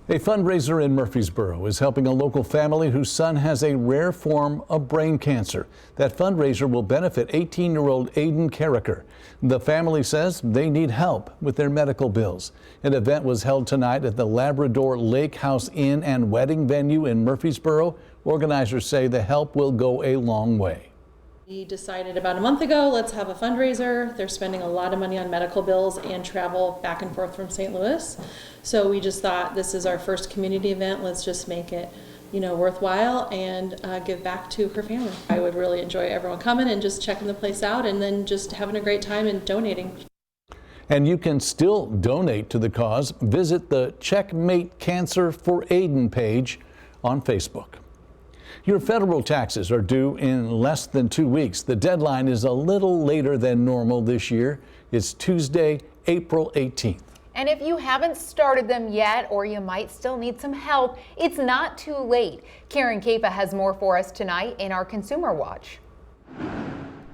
A fundraiser in Murphysboro is helping a local family whose son has a rare form of brain cancer. That fundraiser will benefit 18-year-old Aiden Carricker. The family says they need help with their medical bills. An event was held tonight at the Labrador Lake House Inn and Wedding Venue in Murphysboro. Organizers say the help will go a long way. We decided about a month ago, let's have a fundraiser. They're spending a lot of money on medical bills and travel back and forth from St. Louis. So we just thought this is our first community event. Let's just make it, worthwhile and give back to her family. I would really enjoy everyone coming and just checking the place out and then just having a great time and donating. And you can still donate to the cause. Visit the Checkmate Cancer for Aiden page on Facebook. Your federal taxes are due in less than 2 weeks. The deadline is a little later than normal this year. It's Tuesday, April 18th. And if you haven't started them yet, or you might still need some help, it's not too late. Karen Caifa has more for us tonight in our Consumer Watch.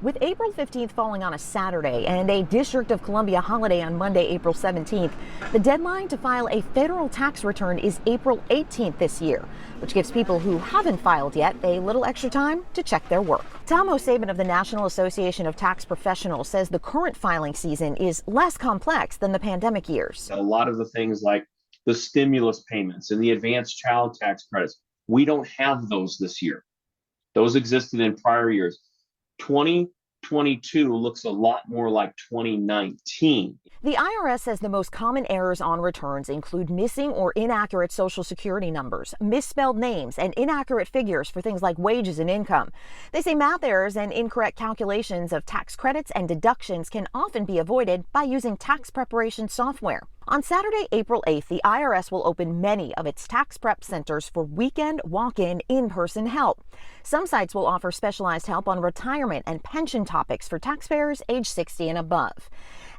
With April 15th falling on a Saturday and a District of Columbia holiday on Monday, April 17th, the deadline to file a federal tax return is April 18th this year, which gives people who haven't filed yet a little extra time to check their work. Tom O'Saban of the National Association of Tax Professionals says the current filing season is less complex than the pandemic years. A lot of the things like the stimulus payments and the advanced child tax credits, we don't have those this year. Those existed in prior years. 2022 looks a lot more like 2019. The IRS says the most common errors on returns include missing or inaccurate Social Security numbers, misspelled names, and inaccurate figures for things like wages and income. They say math errors and incorrect calculations of tax credits and deductions can often be avoided by using tax preparation software. On Saturday, April 8th, the IRS will open many of its tax prep centers for weekend walk-in, in-person help. Some sites will offer specialized help on retirement and pension topics for taxpayers age 60 and above.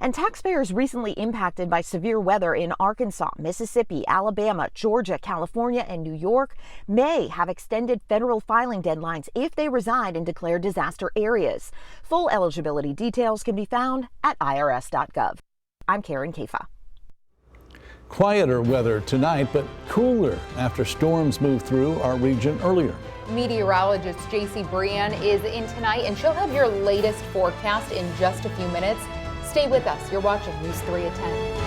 And taxpayers recently impacted by severe weather in Arkansas, Mississippi, Alabama, Georgia, California, and New York may have extended federal filing deadlines if they reside in declared disaster areas. Full eligibility details can be found at irs.gov. I'm Karen Caifa. Quieter weather tonight, but cooler after storms moved through our region earlier. Meteorologist JC Brian is in tonight, and she'll have your latest forecast in just a few minutes. Stay with us. You're watching News 3 at 10.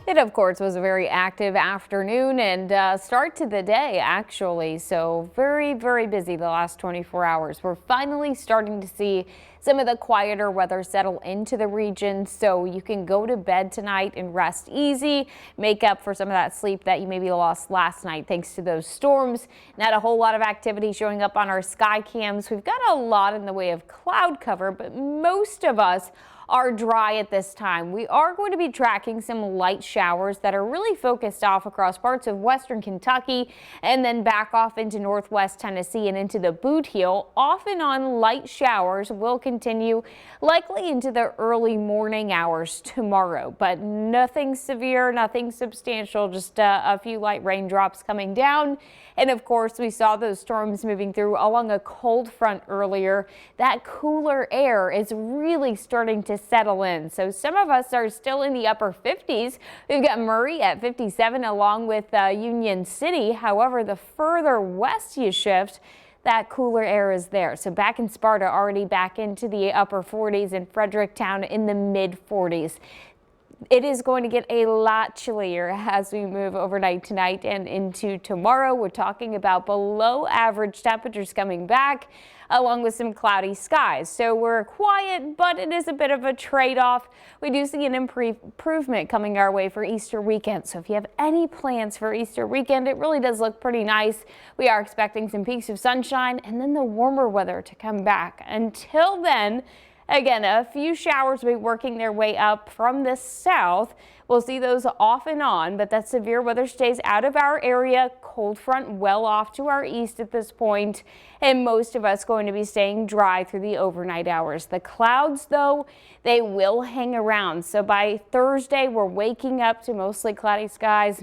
It, of course, was a very active afternoon and start to the day, actually. So very, very busy the last 24 hours. We're finally starting to see some of the quieter weather settle into the region, so you can go to bed tonight and rest easy, make up for some of that sleep that you maybe lost last night thanks to those storms. Not a whole lot of activity showing up on our sky cams. We've got a lot in the way of cloud cover, but most of us are dry at this time. We are going to be tracking some light showers that are really focused off across parts of western Kentucky and then back off into northwest Tennessee and into the Boot Heel. Off and on light showers will continue likely into the early morning hours tomorrow, but nothing severe, nothing substantial, just a few light raindrops coming down. And of course, we saw those storms moving through along a cold front earlier. That cooler air is really starting to settle in. So some of us are still in the upper 50s. We've got Murray at 57 along with Union City. However, the further west you shift, that cooler air is there. So back in Sparta, already back into the upper 40s, and Fredericktown in the mid 40s. It is going to get a lot chillier as we move overnight tonight and into tomorrow. We're talking about below average temperatures coming back, along with some cloudy skies. So we're quiet, but it is a bit of a trade-off. We do see an improvement coming our way for Easter weekend. So if you have any plans for Easter weekend, it really does look pretty nice. We are expecting some peaks of sunshine and then the warmer weather to come back. Until then, again, a few showers will be working their way up from the south. We'll see those off and on, but that severe weather stays out of our area. Cold front well off to our east at this point, and most of us going to be staying dry through the overnight hours. The clouds, though, they will hang around. So by Thursday, we're waking up to mostly cloudy skies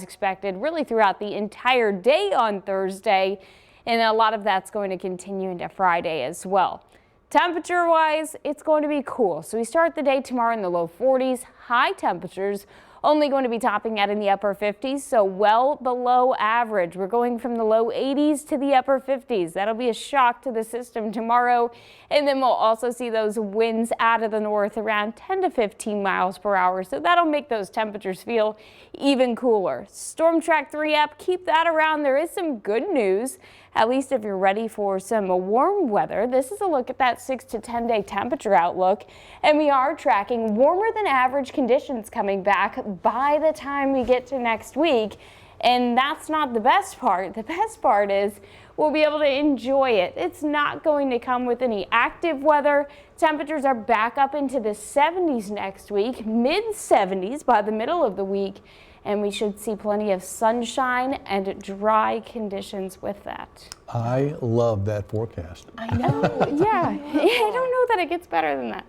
expected really throughout the entire day on Thursday, and a lot of that's going to continue into Friday as well. Temperature wise, it's going to be cool. So we start the day tomorrow in the low 40s. High temperatures only going to be topping out in the upper 50s, so well below average. We're going from the low 80s to the upper 50s. That'll be a shock to the system tomorrow. And then we'll also see those winds out of the north around 10 to 15 miles per hour. So that'll make those temperatures feel even cooler. Storm Track 3 app, keep that around. There is some good news, at least if you're ready for some warm weather. This is a look at that 6 to 10 day temperature outlook. And we are tracking warmer than average conditions coming back by the time we get to next week. And that's not the best part. The best part is we'll be able to enjoy it. It's not going to come with any active weather. Temperatures are back up into the 70s next week, mid 70s by the middle of the week. And we should see plenty of sunshine and dry conditions with that. I love that forecast. I know. Yeah. I don't know that it gets better than that.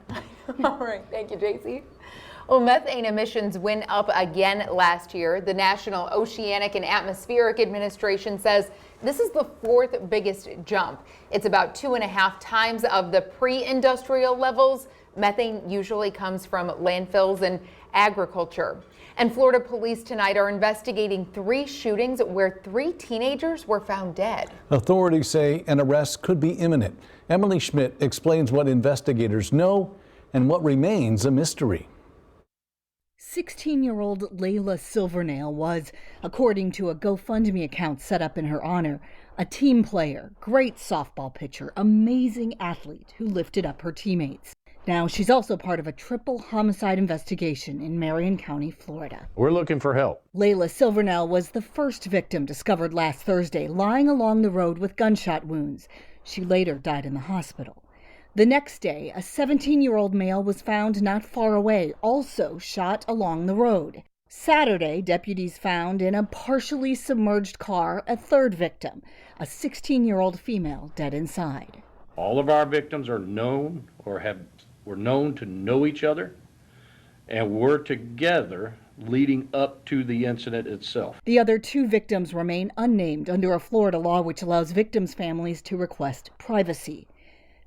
All right. Thank you, JC. Well, methane emissions went up again last year. The National Oceanic and Atmospheric Administration says this is the fourth biggest jump. It's about 2.5 times of the pre-industrial levels. Methane usually comes from landfills and agriculture. And Florida police tonight are investigating 3 shootings where 3 teenagers were found dead. Authorities say an arrest could be imminent. Emily Schmidt explains what investigators know and what remains a mystery. 16-year-old Layla Silvernail was, according to a GoFundMe account set up in her honor, a team player, great softball pitcher, amazing athlete who lifted up her teammates. Now, she's also part of a triple homicide investigation in Marion County, Florida. We're looking for help. Layla Silvernail was the first victim discovered last Thursday, lying along the road with gunshot wounds. She later died in the hospital. The next day, a 17-year-old male was found not far away, also shot along the road. Saturday, deputies found in a partially submerged car a third victim, a 16-year-old female dead inside. All of our victims are known or were known to know each other and were together leading up to the incident itself. The other 2 victims remain unnamed under a Florida law which allows victims' families to request privacy.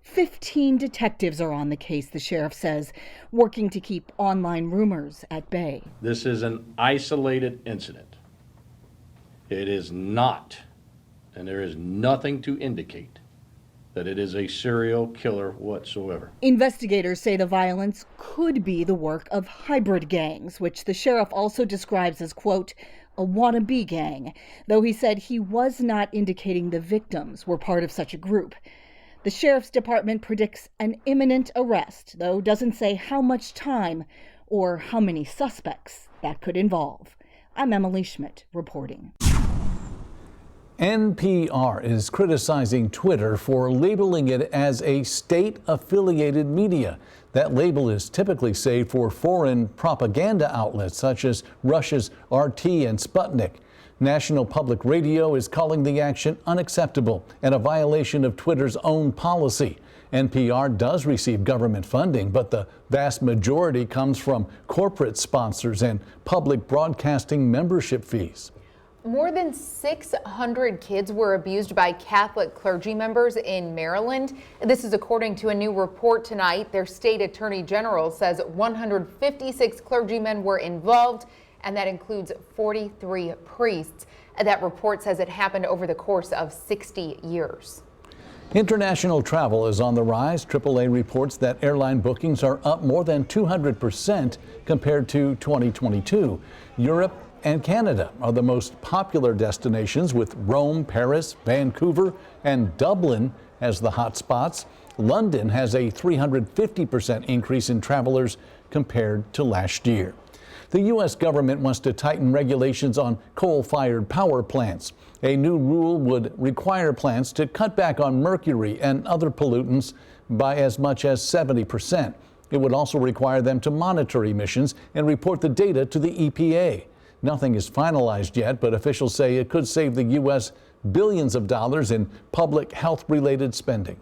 15 detectives are on the case, the sheriff says, working to keep online rumors at bay. This is an isolated incident. It is not, and there is nothing to indicate that it is a serial killer whatsoever. Investigators say the violence could be the work of hybrid gangs, which the sheriff also describes as, quote, a wannabe gang, though he said he was not indicating the victims were part of such a group. The sheriff's department predicts an imminent arrest, though doesn't say how much time or how many suspects that could involve. I'm Emily Schmidt reporting. NPR is criticizing Twitter for labeling it as a state-affiliated media. That label is typically saved for foreign propaganda outlets such as Russia's RT and Sputnik. National Public Radio is calling the action unacceptable and a violation of Twitter's own policy. NPR does receive government funding, but the vast majority comes from corporate sponsors and public broadcasting membership fees. More than 600 kids were abused by Catholic clergy members in Maryland. This is according to a new report tonight. Their state attorney general says 156 clergymen were involved, and that includes 43 priests. That report says it happened over the course of 60 years. International travel is on the rise. AAA reports that airline bookings are up more than 200% compared to 2022. Europe and Canada are the most popular destinations, with Rome, Paris, Vancouver, and Dublin as the hot spots. London has a 350% increase in travelers compared to last year. The U.S. government wants to tighten regulations on coal-fired power plants. A new rule would require plants to cut back on mercury and other pollutants by as much as 70%. It would also require them to monitor emissions and report the data to the EPA. Nothing is finalized yet, but officials say it could save the U.S. billions of dollars in public health-related spending.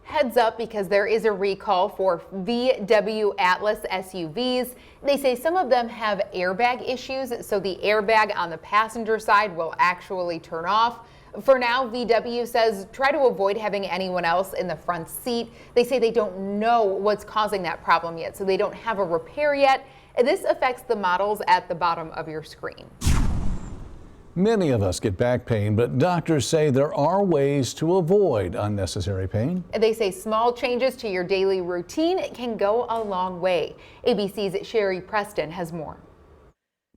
Heads up, because there is a recall for VW Atlas SUVs. They say some of them have airbag issues, so the airbag on the passenger side will actually turn off. For now, VW says try to avoid having anyone else in the front seat. They say they don't know what's causing that problem yet, so they don't have a repair yet. This affects the models at the bottom of your screen. Many of us get back pain, but doctors say there are ways to avoid unnecessary pain. They say small changes to your daily routine can go a long way. ABC's Sherry Preston has more.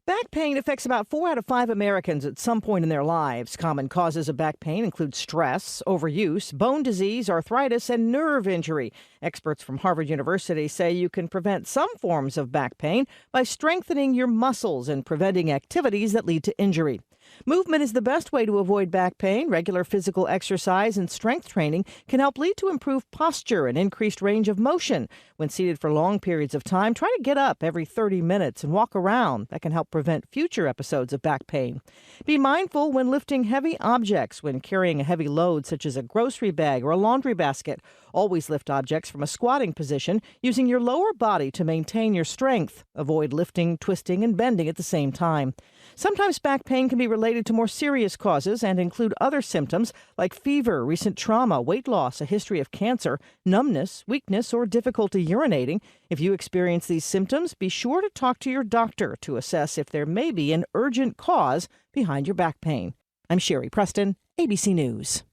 Back pain affects about 4 out of 5 Americans at some point in their lives. Common causes of back pain include stress, overuse, bone disease, arthritis, and nerve injury. Experts from Harvard University say you can prevent some forms of back pain by strengthening your muscles and preventing activities that lead to injury. Movement is the best way to avoid back pain. Regular physical exercise and strength training can help lead to improved posture and increased range of motion. When seated for long periods of time, try to get up every 30 minutes and walk around. That can help prevent future episodes of back pain. Be mindful when lifting heavy objects, when carrying a heavy load such as a grocery bag or a laundry basket. Always lift objects from a squatting position using your lower body to maintain your strength. Avoid lifting, twisting, and bending at the same time. Sometimes back pain can be related to more serious causes and include other symptoms like fever, recent trauma, weight loss, a history of cancer, numbness, weakness, or difficulty urinating. If you experience these symptoms, be sure to talk to your doctor to assess if there may be an urgent cause behind your back pain. I'm Sherry Preston, ABC News.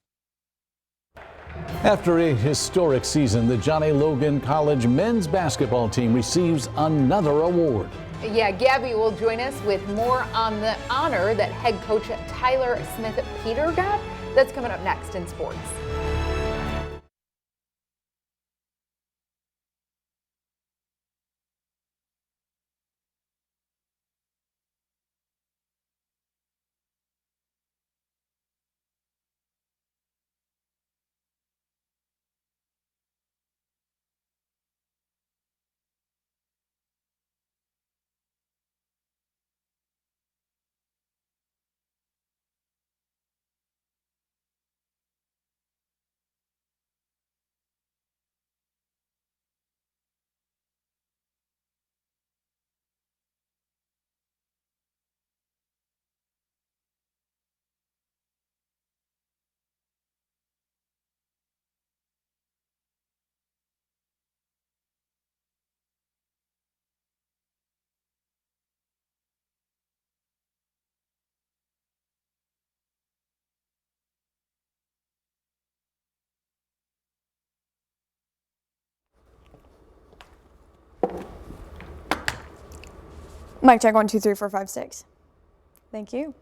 After a historic season, the John A. Logan College men's basketball team receives another award. Yeah, Gabby will join us with more on the honor that head coach Tyler Smith-Peter got. That's coming up next in sports. Mic check 1 2 3 4 5 6. Thank you.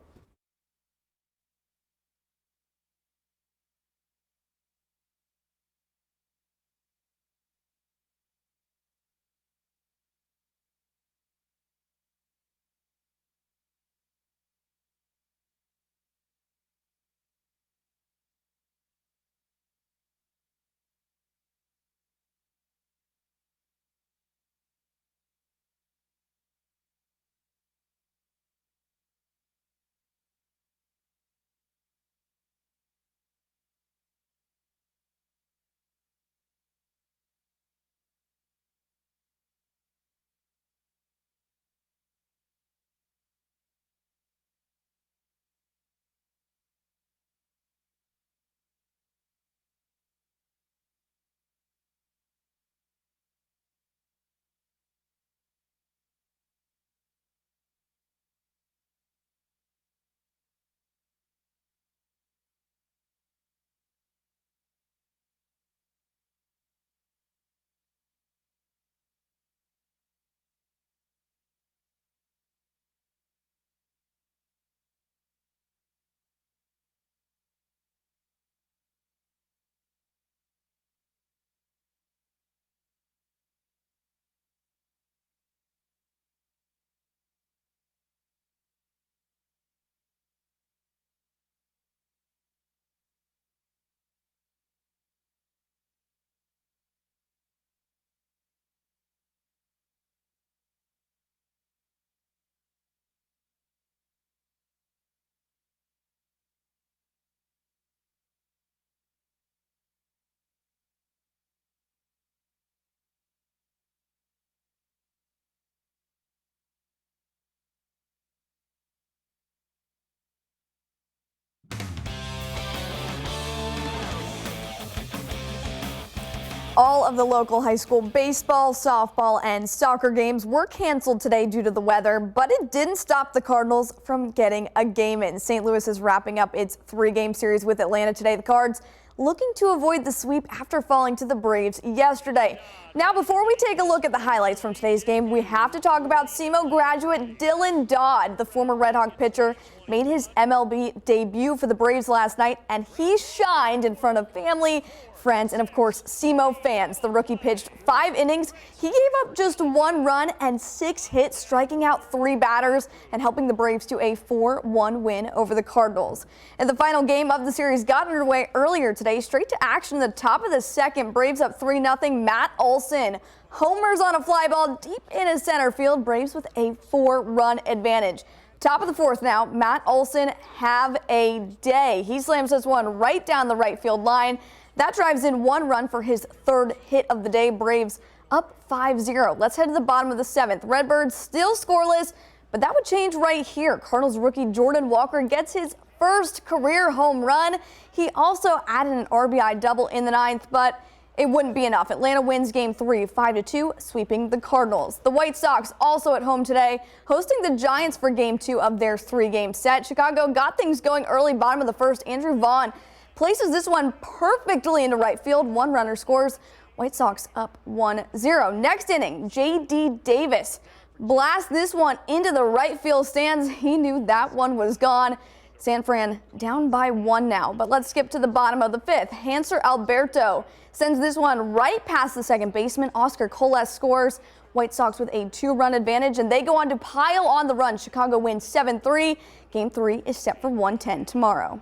All of the local high school baseball, softball, and soccer games were canceled today due to the weather, but it didn't stop the Cardinals from getting a game in. St. Louis is wrapping up its 3-game series with Atlanta today. The Cards looking to avoid the sweep after falling to the Braves yesterday. Now, before we take a look at the highlights from today's game, we have to talk about SEMO graduate Dylan Dodd. The former Red Hawk pitcher made his MLB debut for the Braves last night, and he shined in front of family, friends, and of course SEMO fans. The rookie pitched 5 innings. He gave up just 1 run and 6 hits, striking out 3 batters and helping the Braves to a 4-1 win over the Cardinals. And the final game of the series got underway earlier today. Straight to action in the top of the second. Braves up 3-0. Matt Olson homers on a fly ball deep into center field. Braves with a 4-run advantage. Top of the 4th now, Matt Olson have a day. He slams this one right down the right field line. That drives in 1 run for his 3rd hit of the day. Braves up 5-0. Let's head to the bottom of the 7th. Redbirds still scoreless, but that would change right here. Cardinals rookie Jordan Walker gets his first career home run. He also added an RBI double in the 9th, but it wouldn't be enough. Atlanta wins Game 3 5-2, sweeping the Cardinals. The White Sox also at home today, hosting the Giants for Game 2 of their 3-game set. Chicago got things going early, bottom of the 1st. Andrew Vaughn places this one perfectly into right field. 1 runner scores. White Sox up 1-0. Next inning, J.D. Davis blasts this one into the right field stands. He knew that one was gone. San Fran down by 1 now, but let's skip to the bottom of the 5th. Hanser Alberto sends this one right past the second baseman. Oscar Coles scores. White Sox with a 2-run advantage, and they go on to pile on the run. Chicago wins 7-3. Game 3 is set for 1:10 tomorrow.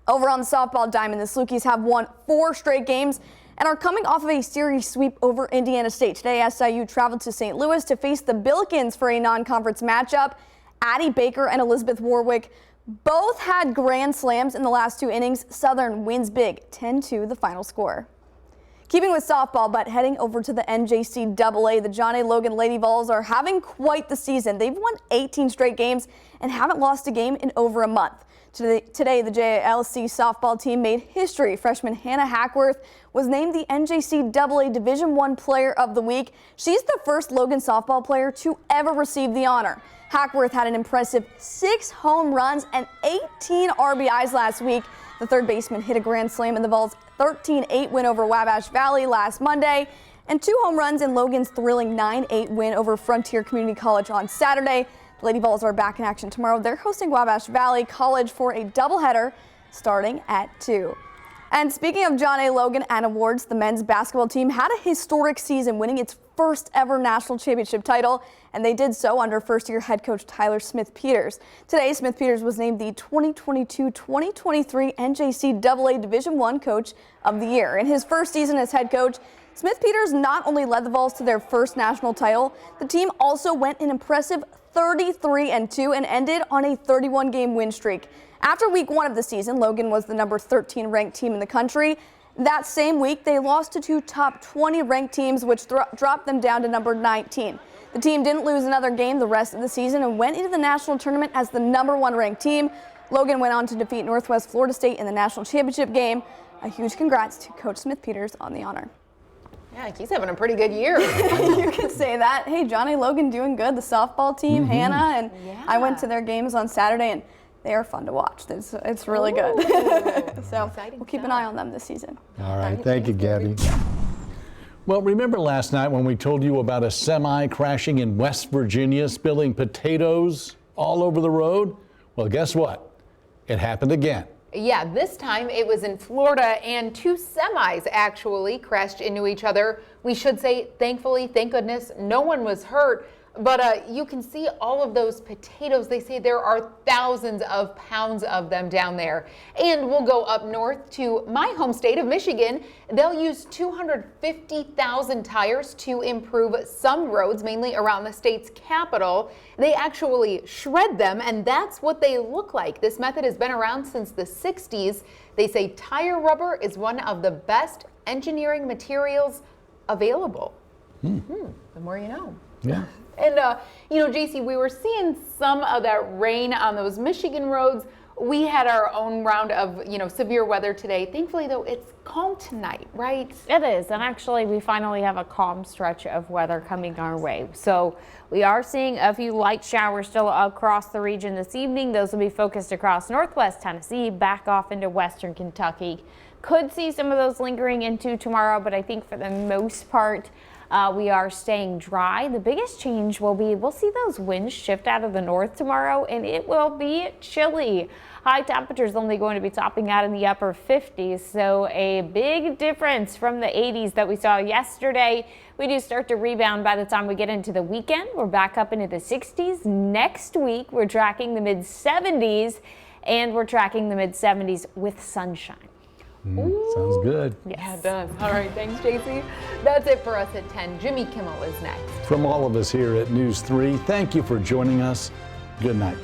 Over on the softball diamond, the Salukis have won 4 straight games and are coming off of a series sweep over Indiana State. Today, SIU traveled to St. Louis to face the Billikens for a non-conference matchup. Addie Baker and Elizabeth Warwick both had grand slams in the last 2 innings. Southern wins big, 10-2 the final score. Keeping with softball, but heading over to the NJCAA, the John A. Logan Lady Vols are having quite the season. They've won 18 straight games and haven't lost a game in over a month. Today, the JLC softball team made history. Freshman Hannah Hackworth was named the NJCAA Division I Player of the Week. She's the first Logan softball player to ever receive the honor. Hackworth had an impressive 6 home runs and 18 RBIs last week. The third baseman hit a grand slam in the Vols' 13-8 win over Wabash Valley last Monday. and 2 home runs in Logan's thrilling 9-8 win over Frontier Community College on Saturday. The Lady Vols are back in action tomorrow. They're hosting Wabash Valley College for a doubleheader starting at 2. And speaking of John A. Logan and awards, the men's basketball team had a historic season, winning its first ever national championship title, and they did so under first-year head coach Tyler Smith-Peters. Today, Smith-Peters was named the 2022-2023 NJCAA Division I Coach of the Year. In his first season as head coach, Smith-Peters not only led the Vols to their first national title, the team also went an impressive 33-2 and ended on a 31-game win streak. After week 1 of the season, Logan was the number 13 ranked team in the country. That same week, they lost to 2 top 20 ranked teams, which dropped them down to number 19. The team didn't lose another game the rest of the season and went into the national tournament as the number 1 ranked team. Logan went on to defeat Northwest Florida State in the national championship game. A huge congrats to Coach Smith-Peters on the honor. Yeah, he's having a pretty good year. You could say that. Hey, Johnny Logan doing good. The softball team, Hannah, and I went to their games on Saturday, and they are fun to watch. It's really good. So we'll keep an eye on them this season. All right. Thank you, Gabby. Well, remember last night when we told you about a semi crashing in West Virginia, spilling potatoes all over the road? Well, guess what? It happened again. Yeah, this time it was in Florida, and 2 semis actually crashed into each other. We should say, thankfully, thank goodness, no one was hurt. But you can see all of those potatoes. They say there are thousands of pounds of them down there. And we'll go up north to my home state of Michigan. They'll use 250,000 tires to improve some roads, mainly around the state's capital. They actually shred them, and that's what they look like. This method has been around since the 60s. They say tire rubber is one of the best engineering materials available. The more you know. Yeah. And, JC, we were seeing some of that rain on those Michigan roads. We had our own round of, severe weather today. Thankfully, though, it's calm tonight, right? It is, and actually we finally have a calm stretch of weather coming our way. So we are seeing a few light showers still across the region this evening. Those will be focused across northwest Tennessee, back off into western Kentucky. Could see some of those lingering into tomorrow, but I think for the most part, we are staying dry. The biggest change will be we'll see those winds shift out of the north tomorrow, and it will be chilly. High temperatures only going to be topping out in the upper 50s, so a big difference from the 80s that we saw yesterday. We do start to rebound by the time we get into the weekend. We're back up into the 60s. Next week, we're tracking the mid-70s, and we're tracking the mid-70s with sunshine. Sounds good. Yes. Yeah, it does. All right, thanks, JC. That's it for us at 10. Jimmy Kimmel is next. From all of us here at News 3, thank you for joining us. Good night.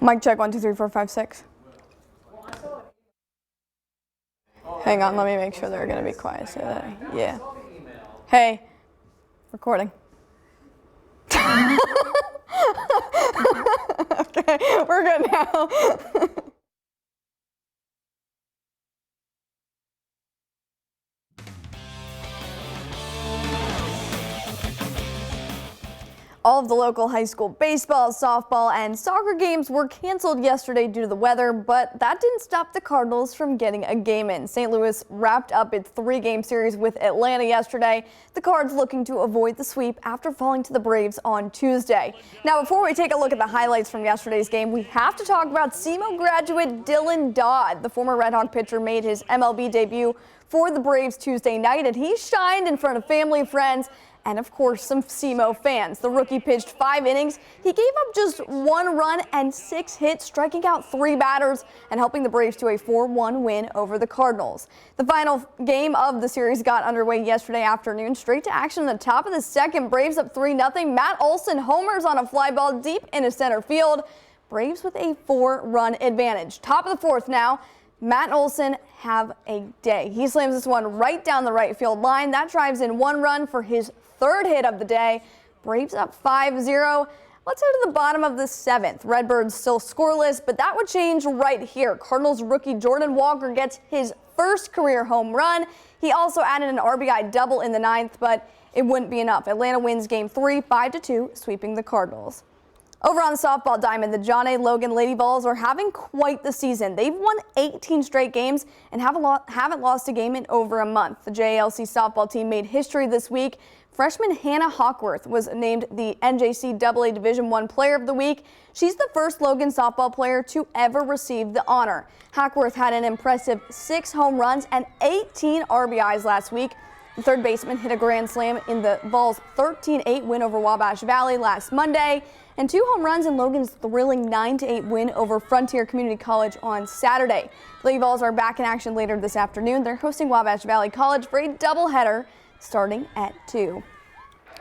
Mic check 1 2 3 4 5 6. Hang on, let me make sure they're gonna be quiet. So that, yeah. Hey, recording. Okay, we're good now. All of the local high school baseball, softball, and soccer games were canceled yesterday due to the weather, but that didn't stop the Cardinals from getting a game in. St. Louis wrapped up its 3-game series with Atlanta yesterday. The Cards looking to avoid the sweep after falling to the Braves on Tuesday. Now, before we take a look at the highlights from yesterday's game, we have to talk about SEMO graduate Dylan Dodd. The former Red Hawk pitcher made his MLB debut for the Braves Tuesday night, and he shined in front of family, friends, and of course some SEMO fans. The rookie pitched 5 innings. He gave up just 1 run and 6 hits, striking out 3 batters and helping the Braves to a 4-1 win over the Cardinals. The final game of the series got underway yesterday afternoon. Straight to action in the top of the second. Braves up 3-0. Matt Olson homers on a fly ball deep into center field. Braves with a 4-run advantage. Top of the 4th now. Matt and Olson have a day. He slams this one right down the right field line. That drives in 1 run for his 3rd hit of the day. Braves up 5-0. Let's head to the bottom of the 7th. Redbirds still scoreless, but that would change right here. Cardinals rookie Jordan Walker gets his 1st career home run. He also added an RBI double in the 9th, but it wouldn't be enough. Atlanta wins game 3, 5-2, sweeping the Cardinals. Over on the softball diamond, the John A. Logan Lady Vols are having quite the season. They've won 18 straight games and haven't lost a game in over a month. The JLC softball team made history this week. Freshman Hannah Hawkworth was named the NJCAA Division I Player of the Week. She's the first Logan softball player to ever receive the honor. Hawkworth had an impressive 6 home runs and 18 RBIs last week. The third baseman hit a grand slam in the Vols' 13-8 win over Wabash Valley last Monday, and 2 home runs in Logan's thrilling 9-8 win over Frontier Community College on Saturday. The Lady Vols are back in action later this afternoon. They're hosting Wabash Valley College for a doubleheader starting at 2.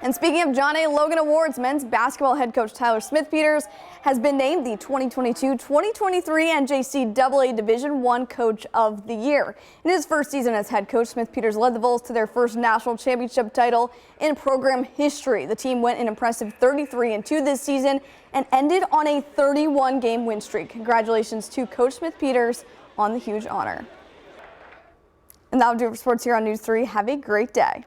And speaking of John A. Logan Awards, men's basketball head coach Tyler Smith-Peters has been named the 2022-2023 NJCAA Division I Coach of the Year. In his first season as head coach, Smith-Peters led the Vols to their first national championship title in program history. The team went an impressive 33-2 this season and ended on a 31-game win streak. Congratulations to Coach Smith-Peters on the huge honor. And that'll do it for sports here on News 3. Have a great day.